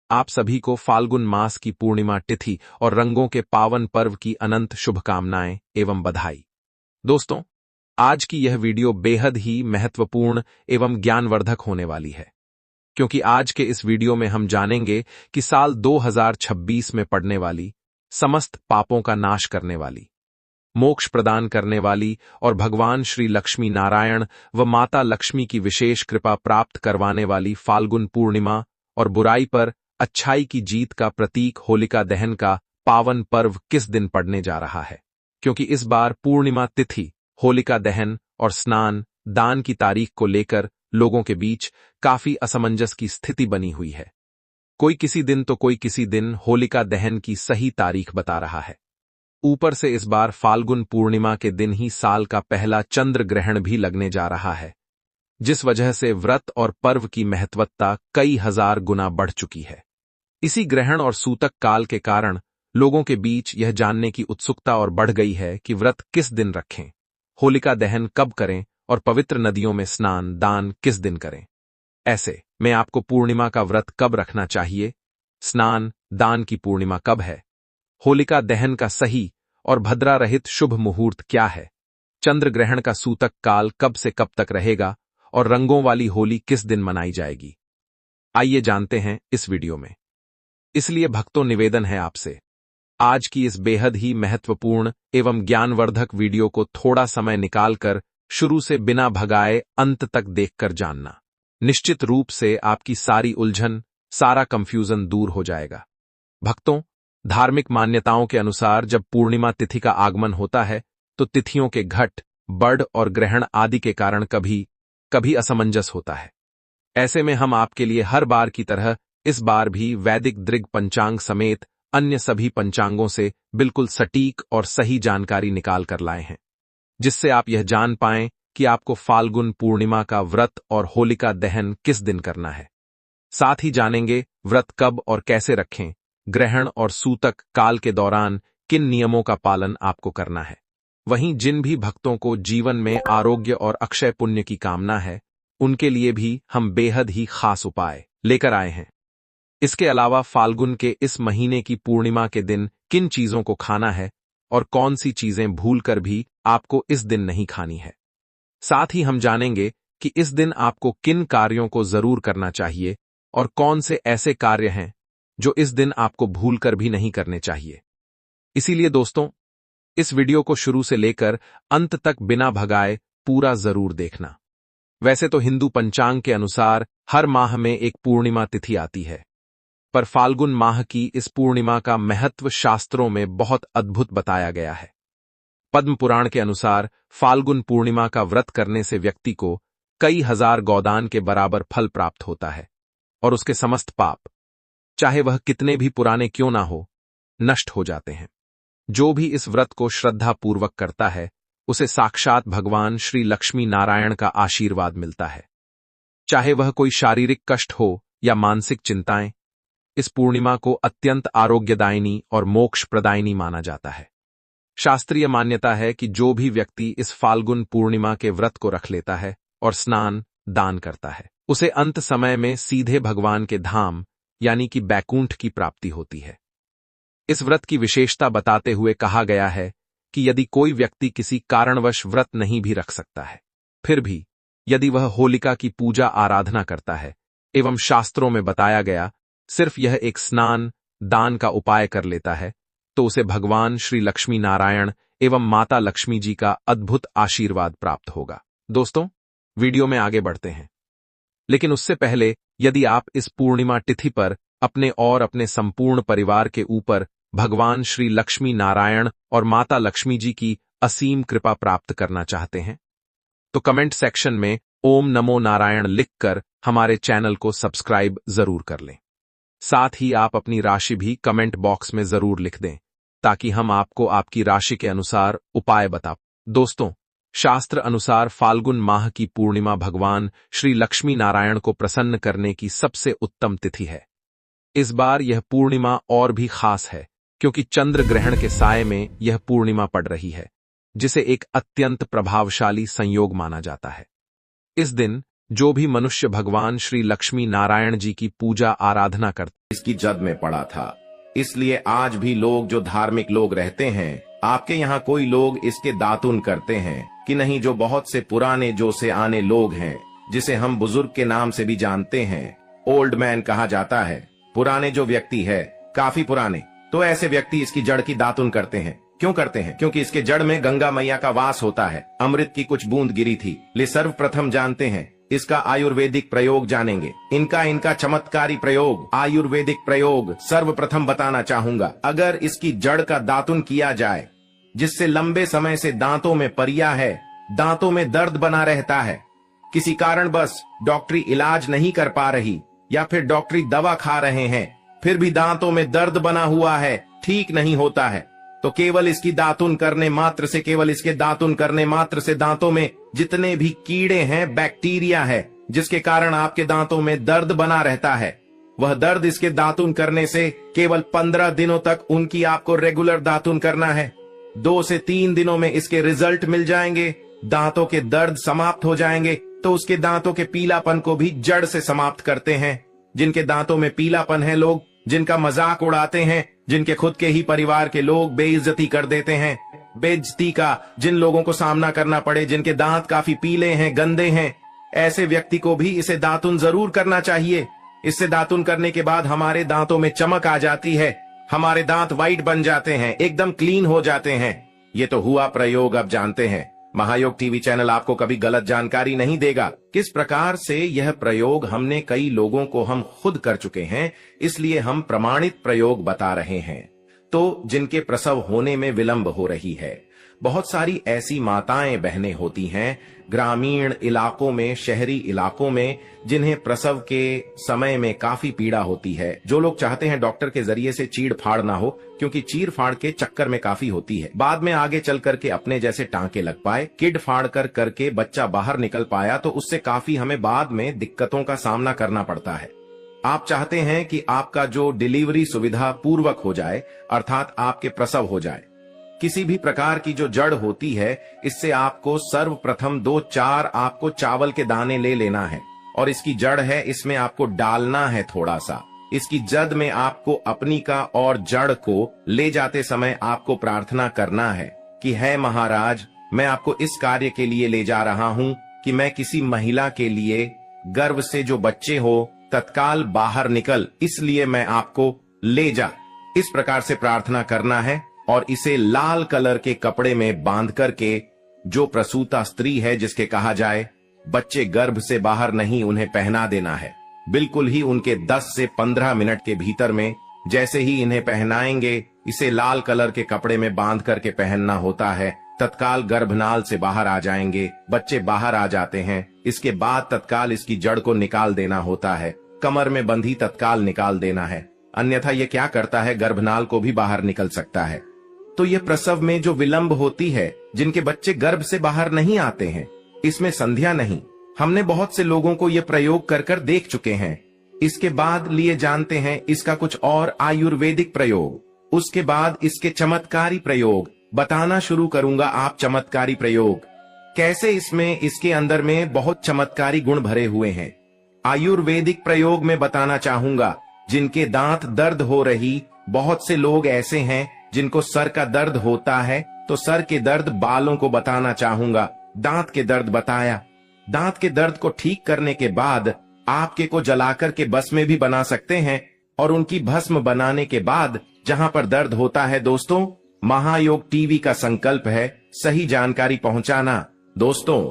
आप सभी को फाल्गुन मास की पूर्णिमा तिथि और रंगों के पावन पर्व की अनंत शुभकामनाएं एवं बधाई। दोस्तों, आज की यह वीडियो बेहद ही महत्वपूर्ण एवं ज्ञानवर्धक होने वाली है, क्योंकि आज के इस वीडियो में हम जानेंगे कि साल 2026 में पड़ने वाली, समस्त पापों का नाश करने वाली, मोक्ष प्रदान करने वाली और भगवान श्री लक्ष्मी नारायण व माता लक्ष्मी की विशेष कृपा प्राप्त करवाने वाली फाल्गुन पूर्णिमा और बुराई पर अच्छाई की जीत का प्रतीक होलिका दहन का पावन पर्व किस दिन पड़ने जा रहा है। क्योंकि इस बार पूर्णिमा तिथि, होलिका दहन और स्नान दान की तारीख को लेकर लोगों के बीच काफी असमंजस की स्थिति बनी हुई है। कोई किसी दिन तो कोई किसी दिन होलिका दहन की सही तारीख बता रहा है। ऊपर से इस बार फाल्गुन पूर्णिमा के दिन ही साल का पहला चंद्र ग्रहण भी लगने जा रहा है, जिस वजह से व्रत और पर्व की महत्वता कई हजार गुना बढ़ चुकी है। इसी ग्रहण और सूतक काल के कारण लोगों के बीच यह जानने की उत्सुकता और बढ़ गई है कि व्रत किस दिन रखें, होलिका दहन कब करें और पवित्र नदियों में स्नान दान किस दिन करें। ऐसे में आपको पूर्णिमा का व्रत कब रखना चाहिए, स्नान दान की पूर्णिमा कब है, होलिका दहन का सही और भद्रा रहित शुभ मुहूर्त क्या है, चंद्र ग्रहण का सूतक काल कब से कब तक रहेगा और रंगों वाली होली किस दिन मनाई जाएगी, आइए जानते हैं इस वीडियो में। इसलिए भक्तों, निवेदन है आपसे, आज की इस बेहद ही महत्वपूर्ण एवं ज्ञानवर्धक वीडियो को थोड़ा समय निकालकर शुरू से बिना भगाए अंत तक देखकर जानना। निश्चित रूप से आपकी सारी उलझन, सारा कंफ्यूजन दूर हो जाएगा। भक्तों, धार्मिक मान्यताओं के अनुसार जब पूर्णिमा तिथि का आगमन होता है तो तिथियों के घट, बढ़ और ग्रहण आदि के कारण कभी कभी असमंजस होता है। ऐसे में हम आपके लिए हर बार की तरह इस बार भी वैदिक दृग पंचांग समेत अन्य सभी पंचांगों से बिल्कुल सटीक और सही जानकारी निकाल कर लाए हैं, जिससे आप यह जान पाएं कि आपको फाल्गुन पूर्णिमा का व्रत और होलिका दहन किस दिन करना है। साथ ही जानेंगे व्रत कब और कैसे रखें, ग्रहण और सूतक काल के दौरान किन नियमों का पालन आपको करना है। वहीं जिन भी भक्तों को जीवन में आरोग्य और अक्षय पुण्य की कामना है, उनके लिए भी हम बेहद ही खास उपाय लेकर आए हैं। इसके अलावा फाल्गुन के इस महीने की पूर्णिमा के दिन किन चीजों को खाना है और कौन सी चीजें भूलकर भी आपको इस दिन नहीं खानी है। साथ ही हम जानेंगे कि इस दिन आपको किन कार्यों को जरूर करना चाहिए और कौन से ऐसे कार्य हैं जो इस दिन आपको भूलकर भी नहीं करने चाहिए। इसीलिए दोस्तों, इस वीडियो को शुरू से लेकर अंत तक बिना भगाए पूरा जरूर देखना। वैसे तो हिंदू पंचांग के अनुसार हर माह में एक पूर्णिमा तिथि आती है, पर फाल्गुन माह की इस पूर्णिमा का महत्व शास्त्रों में बहुत अद्भुत बताया गया है। पद्म पुराण के अनुसार फाल्गुन पूर्णिमा का व्रत करने से व्यक्ति को कई हजार गोदान के बराबर फल प्राप्त होता है और उसके समस्त पाप, चाहे वह कितने भी पुराने क्यों ना हो, नष्ट हो जाते हैं। जो भी इस व्रत को श्रद्धापूर्वक करता है, उसे साक्षात भगवान श्री लक्ष्मी नारायण का आशीर्वाद मिलता है। चाहे वह कोई शारीरिक कष्ट हो या मानसिक चिंताएं, इस पूर्णिमा को अत्यंत आरोग्यदायिनी और मोक्ष प्रदायिनी माना जाता है। शास्त्रीय मान्यता है कि जो भी व्यक्ति इस फाल्गुन पूर्णिमा के व्रत को रख लेता है और स्नान दान करता है, उसे अंत समय में सीधे भगवान के धाम यानी कि बैकुंठ की प्राप्ति होती है। इस व्रत की विशेषता बताते हुए कहा गया है कि यदि कोई व्यक्ति किसी कारणवश व्रत नहीं भी रख सकता है, फिर भी यदि वह होलिका की पूजा आराधना करता है एवं शास्त्रों में बताया गया सिर्फ यह एक स्नान दान का उपाय कर लेता है, तो उसे भगवान श्री लक्ष्मी नारायण एवं माता लक्ष्मी जी का अद्भुत आशीर्वाद प्राप्त होगा। दोस्तों, वीडियो में आगे बढ़ते हैं, लेकिन उससे पहले यदि आप इस पूर्णिमा तिथि पर अपने और अपने संपूर्ण परिवार के ऊपर भगवान श्री लक्ष्मी नारायण और माता लक्ष्मी जी की असीम कृपा प्राप्त करना चाहते हैं, तो कमेंट सेक्शन में ओम नमो नारायण लिखकर हमारे चैनल को सब्सक्राइब जरूर कर लें। साथ ही आप अपनी राशि भी कमेंट बॉक्स में जरूर लिख दें, ताकि हम आपको आपकी राशि के अनुसार उपाय बता। दोस्तों, शास्त्र अनुसार फाल्गुन माह की पूर्णिमा भगवान श्री लक्ष्मी नारायण को प्रसन्न करने की सबसे उत्तम तिथि है। इस बार यह पूर्णिमा और भी खास है क्योंकि चंद्र ग्रहण के साये में यह पूर्णिमा पड़ रही है, जिसे एक अत्यंत प्रभावशाली संयोग माना जाता है। इस दिन जो भी मनुष्य भगवान श्री लक्ष्मी नारायण जी की पूजा आराधना करते इसकी जद में पड़ा था। इसलिए आज भी लोग जो धार्मिक लोग रहते हैं, आपके यहाँ कोई लोग इसके दातुन करते हैं कि नहीं? जो बहुत से पुराने जो से आने लोग हैं, जिसे हम बुजुर्ग के नाम से भी जानते हैं, ओल्ड मैन कहा जाता है। पुराने जो व्यक्ति है, काफी पुराने, तो ऐसे व्यक्ति इसकी जड़ की दातुन करते हैं। क्यों करते हैं? क्योंकि इसके जड़ में गंगा मैया का वास होता है। अमृत की कुछ बूंद गिरी थी। ले सर्वप्रथम जानते हैं इसका आयुर्वेदिक प्रयोग जानेंगे। इनका चमत्कारी प्रयोग, आयुर्वेदिक प्रयोग सर्वप्रथम बताना चाहूंगा। अगर इसकी जड़ का दातुन किया जाए, जिससे लंबे समय से दांतों में परिया है, दांतों में दर्द बना रहता है, किसी कारण बस डॉक्टरी इलाज नहीं कर पा रही या फिर डॉक्टरी दवा खा रहे हैं, फिर भी दांतों में दर्द बना हुआ है, ठीक नहीं होता है, तो केवल इसकी दातुन करने मात्र से, केवल इसके दातुन करने मात्र से दांतों में जितने भी कीड़े हैं, बैक्टीरिया है, जिसके कारण आपके दांतों में दर्द बना रहता है, वह दर्द इसके दातुन करने से केवल 15 दिनों तक उनकी आपको रेगुलर दातुन करना है। 2 से 3 दिनों में इसके रिजल्ट मिल जाएंगे, दांतों के दर्द समाप्त हो जाएंगे। तो उसके दांतों के पीलापन को भी जड़ से समाप्त करते हैं। जिनके दांतों में पीलापन है, लोग जिनका मजाक उड़ाते हैं, जिनके खुद के ही परिवार के लोग बेइज्जती कर देते हैं, बेइज्जती का जिन लोगों को सामना करना पड़े, जिनके दांत काफी पीले हैं, गंदे हैं, ऐसे व्यक्ति को भी इसे दातुन जरूर करना चाहिए। इससे दातुन करने के बाद हमारे दांतों में चमक आ जाती है, हमारे दांत व्हाइट बन जाते हैं, एकदम क्लीन हो जाते हैं। ये तो हुआ प्रयोग, अब जानते हैं। महायोग टीवी चैनल आपको कभी गलत जानकारी नहीं देगा। किस प्रकार से यह प्रयोग हमने कई लोगों को हम खुद कर चुके हैं, इसलिए हम प्रमाणित प्रयोग बता रहे हैं। तो जिनके प्रसव होने में विलंब हो रही है, बहुत सारी ऐसी माताएं बहनें होती हैं ग्रामीण इलाकों में, शहरी इलाकों में, जिन्हें प्रसव के समय में काफी पीड़ा होती है, जो लोग चाहते हैं डॉक्टर के जरिए से चीड़ फाड़ ना हो, क्योंकि चीड़ फाड़ के चक्कर में काफी होती है, बाद में आगे चल करके अपने जैसे टांके लग पाए, किड फाड़ करके बच्चा बाहर निकल पाया, तो उससे काफी हमें बाद में दिक्कतों का सामना करना पड़ता है। आप चाहते हैं कि आपका जो डिलीवरी सुविधा पूर्वक हो जाए, अर्थात आपके प्रसव हो जाए। किसी भी प्रकार की जो जड़ होती है, इससे आपको सर्वप्रथम 2-4 आपको चावल के दाने ले लेना है, और इसकी जड़ है, इसमें आपको डालना है थोड़ा सा। इसकी जद में आपको अपनी का और जड़ को ले जाते समय आपको प्रार्थना करना है कि है महाराज, मैं आपको इस कार्य के लिए ले जा रहा हूं कि मैं किसी महिला के लिए गर्भ से जो बच्चे हो तत्काल बाहर निकल, इसलिए मैं आपको ले जा। इस प्रकार से प्रार्थना करना है, और इसे लाल कलर के कपड़े में बांध करके, जो प्रसूता स्त्री है, जिसके कहा जाए बच्चे गर्भ से बाहर नहीं, उन्हें पहना देना है। बिल्कुल ही उनके 10 से 15 मिनट के भीतर में, जैसे ही इन्हें पहनाएंगे, इसे लाल कलर के कपड़े में बांध करके पहनना होता है, तत्काल गर्भनाल से बाहर आ जाएंगे, बच्चे बाहर आ जाते हैं। इसके बाद तत्काल इसकी जड़ को निकाल देना होता है, कमर में बंधी तत्काल निकाल देना है, अन्यथा ये क्या करता है, गर्भनाल को भी बाहर निकल सकता है। तो ये प्रसव में जो विलंब होती है, जिनके बच्चे गर्भ से बाहर नहीं आते हैं, इसमें संध्या नहीं। हमने बहुत से लोगों को ये प्रयोग कर देख चुके हैं। इसके बाद लिए जानते हैं इसका कुछ और आयुर्वेदिक प्रयोग। उसके बाद इसके चमत्कारी प्रयोग बताना शुरू करूंगा। आप चमत्कारी प्रयोग कैसे, इसमें इसके अंदर में बहुत चमत्कारी गुण भरे हुए हैं। आयुर्वेदिक प्रयोग में बताना चाहूंगा, जिनके दांत दर्द हो रही, बहुत से लोग ऐसे हैं जिनको सर का दर्द होता है, तो सर के दर्द बालों को बताना चाहूंगा। दांत के दर्द बताया, दांत के दर्द को ठीक करने के बाद आपके को जलाकर के भस्म भी बना सकते हैं, और उनकी भस्म बनाने के बाद जहां पर दर्द होता है, दोस्तों महायोग टीवी का संकल्प है सही जानकारी पहुंचाना। दोस्तों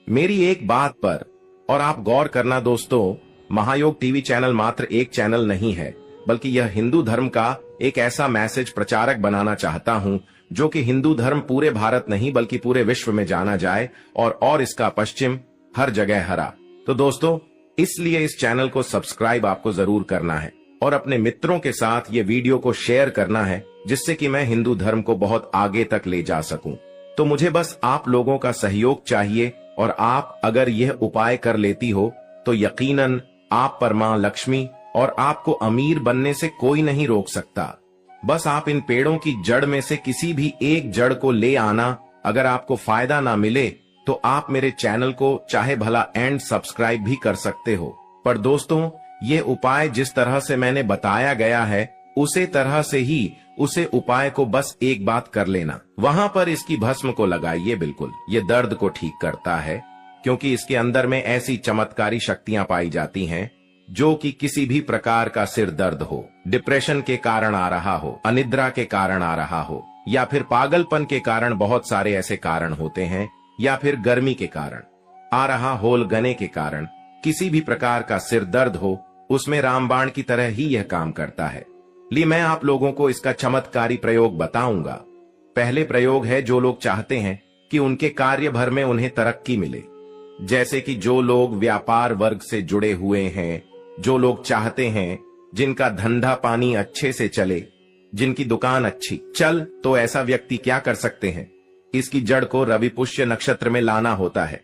मेरी एक बात पर और आप गौर करना दोस्तों, महायोग टीवी चैनल मात्र एक चैनल नहीं है, बल्कि यह हिंदू धर्म का एक ऐसा मैसेज प्रचारक बनाना चाहता हूं, जो कि हिंदू धर्म पूरे भारत नहीं बल्कि पूरे विश्व में जाना जाए, और इसका पश्चिम हर जगह हरा। तो दोस्तों इसलिए इस चैनल को सब्सक्राइब आपको जरूर करना है, और अपने मित्रों के साथ ये वीडियो को शेयर करना है, जिससे कि मैं हिंदू धर्म को बहुत आगे तक ले जा सकूं। तो मुझे बस आप लोगों का सहयोग चाहिए, और आप अगर यह उपाय कर लेती हो तो यकीनन आप पर मां लक्ष्मी और आपको अमीर बनने से कोई नहीं रोक सकता। बस आप इन पेड़ों की जड़ में से किसी भी एक जड़ को ले आना। अगर आपको फायदा ना मिले तो आप मेरे चैनल को चाहे भला एंड सब्सक्राइब भी कर सकते हो। पर दोस्तों, ये उपाय जिस तरह से मैंने बताया गया है उसे तरह से ही उसे उपाय को बस एक बात कर लेना, वहां पर इसकी भस्म को लगाइए। बिल्कुल ये दर्द को ठीक करता है, क्योंकि इसके अंदर में ऐसी चमत्कारी शक्तियां पाई जाती हैं जो कि किसी भी प्रकार का सिर दर्द हो, डिप्रेशन के कारण आ रहा हो, अनिद्रा के कारण आ रहा हो, या फिर पागलपन के कारण, बहुत सारे ऐसे कारण होते हैं, या फिर गर्मी के कारण आ रहा होल गने के कारण किसी भी प्रकार का सिर दर्द हो, उसमें रामबाण की तरह ही यह काम करता है। लिए मैं आप लोगों को इसका चमत्कारी प्रयोग बताऊंगा। पहले प्रयोग है जो लोग चाहते हैं कि उनके कार्य भर में उन्हें तरक्की मिले, जैसे कि जो लोग व्यापार वर्ग से जुड़े हुए हैं, जो लोग चाहते हैं जिनका धंधा पानी अच्छे से चले, जिनकी दुकान अच्छी चल, तो ऐसा व्यक्ति क्या कर सकते हैं, इसकी जड़ को रवि पुष्य नक्षत्र में लाना होता है,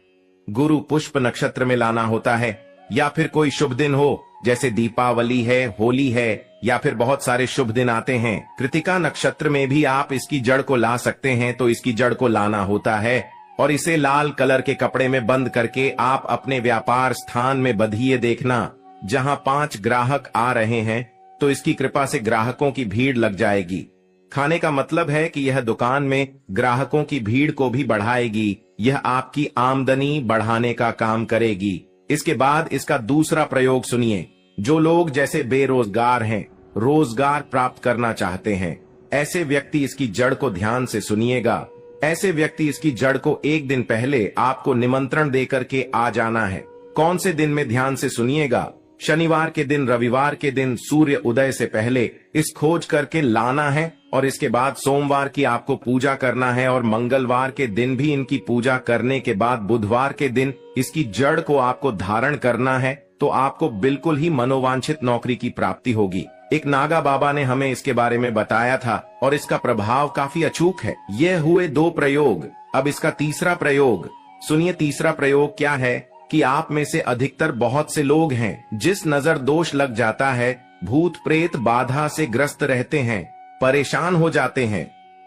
गुरु पुष्प नक्षत्र में लाना होता है, या फिर कोई शुभ दिन हो जैसे दीपावली है, होली है, या फिर बहुत सारे शुभ दिन आते हैं। कृतिका नक्षत्र में भी आप इसकी जड़ को ला सकते हैं। तो इसकी जड़ को लाना होता है और इसे लाल कलर के कपड़े में बंद करके आप अपने व्यापार स्थान में बंधिए। देखना जहां 5 ग्राहक आ रहे हैं तो इसकी कृपा से ग्राहकों की भीड़ लग जाएगी। खाने का मतलब है कि यह दुकान में ग्राहकों की भीड़ को भी बढ़ाएगी, यह आपकी आमदनी बढ़ाने का काम करेगी। इसके बाद इसका दूसरा प्रयोग सुनिए। जो लोग जैसे बेरोजगार हैं, रोजगार प्राप्त करना चाहते हैं, ऐसे व्यक्ति इसकी जड़ को ध्यान से सुनिएगा। ऐसे व्यक्ति इसकी जड़ को एक दिन पहले आपको निमंत्रण देकर के आ जाना है। कौन से दिन में, ध्यान से सुनिएगा। शनिवार के दिन, रविवार के दिन सूर्य उदय से पहले इस खोज करके लाना है, और इसके बाद सोमवार की आपको पूजा करना है, और मंगलवार के दिन भी इनकी पूजा करने के बाद बुधवार के दिन इसकी जड़ को आपको धारण करना है। तो आपको बिल्कुल ही मनोवांछित नौकरी की प्राप्ति होगी। एक नागा बाबा ने हमें इसके बारे में बताया था और इसका प्रभाव काफी अचूक है। ये हुए 2 प्रयोग। अब इसका तीसरा प्रयोग सुनिए। तीसरा प्रयोग क्या है कि आप में से अधिकतर बहुत से लोग हैं जिस नजर दोष लग जाता है, भूत प्रेत बाधा से ग्रस्त रहते हैं, परेशान हो जाते हैं।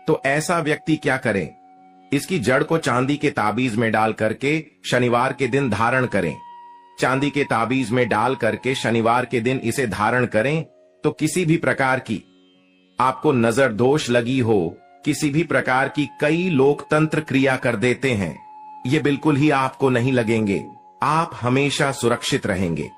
तो ऐसा व्यक्ति क्या करे, इसकी जड़ को चांदी के ताबीज में डाल करके शनिवार के दिन धारण करें। चांदी के ताबीज में डाल करके शनिवार के दिन इसे धारण करें तो किसी भी प्रकार की आपको नजर दोष लगी हो, किसी भी प्रकार की कई लोकतंत्र क्रिया कर देते हैं, ये बिल्कुल ही आपको नहीं लगेंगे। आप हमेशा सुरक्षित रहेंगे।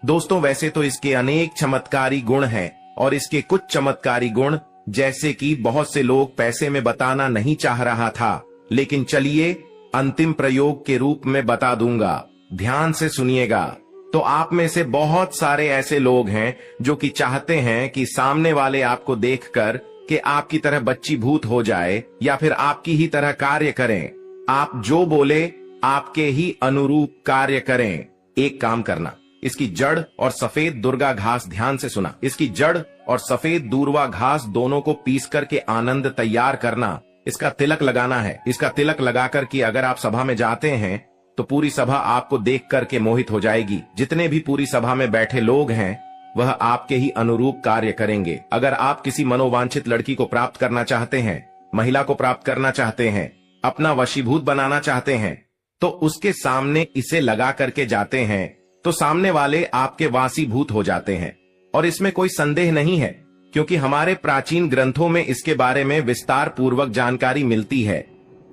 दोस्तों, वैसे तो इसके अनेक चमत्कारी गुण हैं, और इसके कुछ चमत्कारी गुण जैसे कि बहुत से लोग पैसे में बताना नहीं चाह रहा था, लेकिन चलिए अंतिम प्रयोग के रूप में बता दूंगा। ध्यान से सुनिएगा। तो आप में से बहुत सारे ऐसे लोग हैं जो कि चाहते हैं कि सामने वाले आपको देखकर कि आपकी तरह बच्ची भूत हो जाए, या फिर आपकी ही तरह कार्य करें। आप जो बोले आपके ही अनुरूप कार्य करें। एक काम करना, इसकी जड़ और सफेद दुर्गा घास, ध्यान से सुना, इसकी जड़ और सफेद दूर्वा घास दोनों को पीस करके आनंद तैयार करना। इसका तिलक लगाना है। इसका तिलक लगाकर कि अगर आप सभा में जाते हैं तो पूरी सभा आपको देख करके मोहित हो जाएगी। जितने भी पूरी सभा में बैठे लोग हैं वह आपके ही अनुरूप कार्य करेंगे। अगर आप किसी मनोवांछित लड़की को प्राप्त करना चाहते हैं, महिला को प्राप्त करना चाहते हैं, अपना वशीभूत बनाना चाहते हैं, तो उसके सामने इसे लगा करके जाते हैं तो सामने वाले आपके वासीभूत हो जाते हैं। और इसमें कोई संदेह नहीं है, क्योंकि हमारे प्राचीन ग्रंथों में इसके बारे में विस्तार पूर्वक जानकारी मिलती है।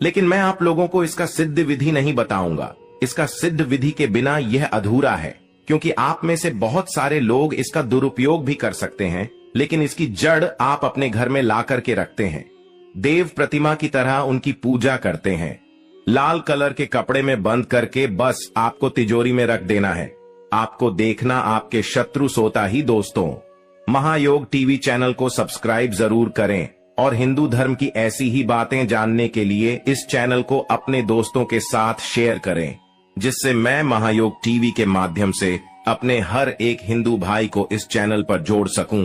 लेकिन मैं आप लोगों को इसका सिद्ध विधि नहीं बताऊंगा। इसका सिद्ध विधि के बिना यह अधूरा है, क्योंकि आप में से बहुत सारे लोग इसका दुरुपयोग भी कर सकते हैं। लेकिन इसकी जड़ आप अपने घर में ला करके रखते हैं, देव प्रतिमा की तरह उनकी पूजा करते हैं, लाल कलर के कपड़े में बंद करके बस आपको तिजोरी में रख देना है। आपको देखना आपके शत्रु सोता ही। दोस्तों, महायोग टीवी चैनल को सब्सक्राइब जरूर करें, और हिंदू धर्म की ऐसी ही बातें जानने के लिए इस चैनल को अपने दोस्तों के साथ शेयर करें, जिससे मैं महायोग टीवी के माध्यम से अपने हर एक हिंदू भाई को इस चैनल पर जोड़ सकूं।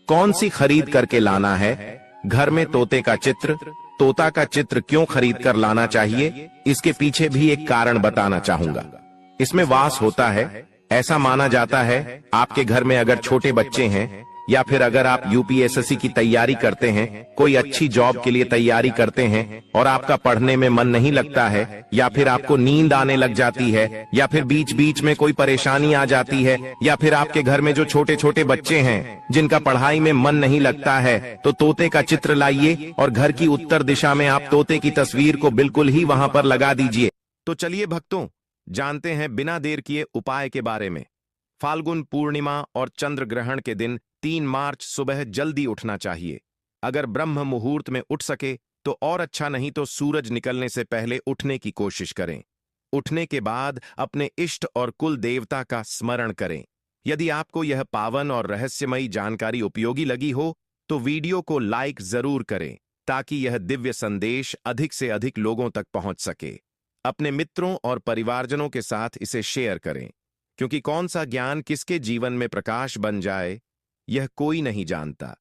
कौन सी खरीद करके लाना है? घर में तोते का चित्र, तोता का चित्र क्यों खरीद कर लाना चाहिए, इसके पीछे भी एक कारण बताना चाहूंगा। इसमें वास होता है। ऐसा माना जाता है आपके घर में अगर छोटे बच्चे हैं या फिर अगर आप यूपीएससी की तैयारी करते हैं, कोई अच्छी जॉब के लिए तैयारी करते हैं और आपका पढ़ने में मन नहीं लगता है, या फिर आपको नींद आने लग जाती है, या फिर बीच बीच में कोई परेशानी आ जाती है, या फिर आपके घर में जो छोटे छोटे बच्चे हैं जिनका पढ़ाई में मन नहीं लगता है, तो तोते का चित्र लाइए और घर की उत्तर दिशा में आप तोते की तस्वीर को बिल्कुल ही वहां पर लगा दीजिए। तो चलिए भक्तों, जानते हैं बिना देर किए उपाय के बारे में। फाल्गुन पूर्णिमा और चंद्र ग्रहण के दिन 3 मार्च सुबह जल्दी उठना चाहिए। अगर ब्रह्म मुहूर्त में उठ सके तो और अच्छा, नहीं तो सूरज निकलने से पहले उठने की कोशिश करें। उठने के बाद अपने इष्ट और कुल देवता का स्मरण करें। यदि आपको यह पावन और रहस्यमयी जानकारी उपयोगी लगी हो तो वीडियो को लाइक जरूर करें ताकि यह दिव्य संदेश अधिक से अधिक लोगों तक पहुंच सके। अपने मित्रों और परिवारजनों के साथ इसे शेयर करें, क्योंकि कौन सा ज्ञान किसके जीवन में प्रकाश बन जाए यह कोई नहीं जानता।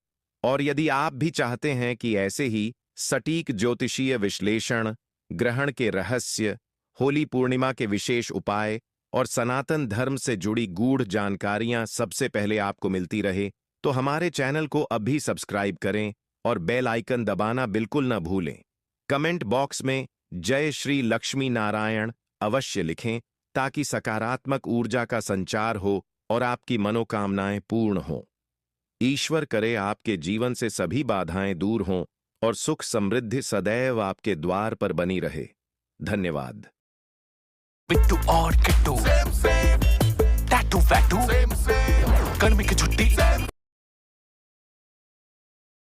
और यदि आप भी चाहते हैं कि ऐसे ही सटीक ज्योतिषीय विश्लेषण, ग्रहण के रहस्य, होली पूर्णिमा के विशेष उपाय और सनातन धर्म से जुड़ी गूढ़ जानकारियां सबसे पहले आपको मिलती रहे, तो हमारे चैनल को अभी सब्सक्राइब करें और बेल आइकन दबाना बिल्कुल न भूलें। कमेंट बॉक्स में जय श्री लक्ष्मी नारायण अवश्य लिखें ताकि सकारात्मक ऊर्जा का संचार हो और आपकी मनोकामनाएं पूर्ण हों। ईश्वर करे आपके जीवन से सभी बाधाएं दूर हों और सुख समृद्धि सदैव आपके द्वार पर बनी रहे। धन्यवाद। बिट्टू और किट्टू, टैटू वैटू, गर्मी की छुट्टी।